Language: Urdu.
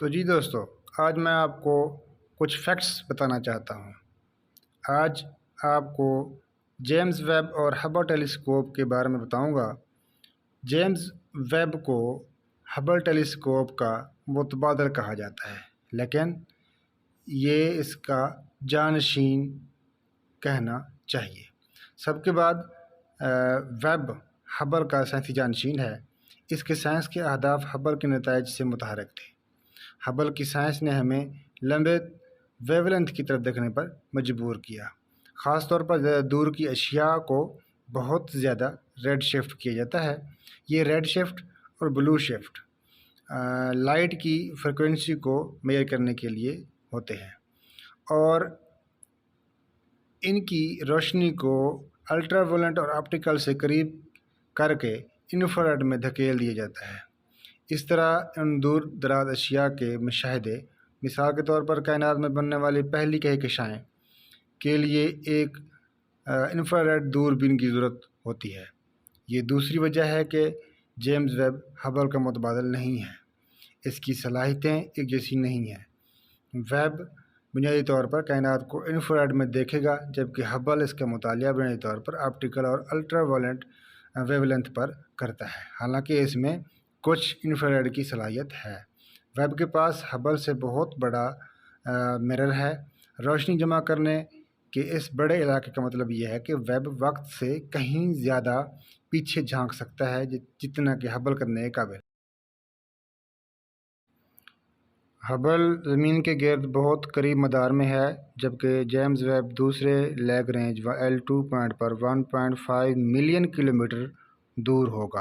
تو جی دوستو، آج میں آپ کو کچھ فیکٹس بتانا چاہتا ہوں۔ آج آپ کو جیمز ویب اور ہبل ٹیلیسکوپ کے بارے میں بتاؤں گا۔ جیمز ویب کو ہبل ٹیلیسکوپ کا متبادل کہا جاتا ہے، لیکن یہ اس کا جانشین کہنا چاہیے۔ سب کے بعد ویب ہبل کا سائنسی جانشین ہے۔ اس کے سائنس کے اہداف ہبل کے نتائج سے متحرک تھے۔ ہبل کی سائنس نے ہمیں لمبے ویو لینتھ کی طرف دیکھنے پر مجبور کیا۔ خاص طور پر زیادہ دور کی اشیاء کو بہت زیادہ ریڈ شفٹ کیا جاتا ہے۔ یہ ریڈ شفٹ اور بلو شفٹ لائٹ کی فریکوینسی کو میئر کرنے کے لیے ہوتے ہیں، اور ان کی روشنی کو الٹرا وائلٹ اور آپٹیکل سے قریب کر کے انفرارڈ میں دھکیل دیا جاتا ہے۔ اس طرح ان دور دراز اشیاء کے مشاہدے، مثال کے طور پر کائنات میں بننے والی پہلی کہکشائیں کے لیے ایک انفرارڈ دوربین کی ضرورت ہوتی ہے۔ یہ دوسری وجہ ہے کہ جیمز ویب ہبل کا متبادل نہیں ہے۔ اس کی صلاحیتیں ایک جیسی نہیں ہیں۔ ویب بنیادی طور پر کائنات کو انفرارڈ میں دیکھے گا، جبکہ ہبل اس کا مطالعہ بنیادی طور پر آپٹیکل اور الٹرا وائلٹ ویو لینتھ پر کرتا ہے، حالانکہ اس میں کچھ انفرارڈ کی صلاحیت ہے۔ ویب کے پاس ہبل سے بہت بڑا مرر ہے۔ روشنی جمع کرنے کے اس بڑے علاقے کا مطلب یہ ہے کہ ویب وقت سے کہیں زیادہ پیچھے جھانک سکتا ہے جتنا کہ ہبل کرنے کے قابل۔ ہبل زمین کے گرد بہت قریب مدار میں ہے، جبکہ جیمز ویب دوسرے لیگ رینج L2 پوائنٹ پر 1.5 ملین کلومیٹر دور ہوگا۔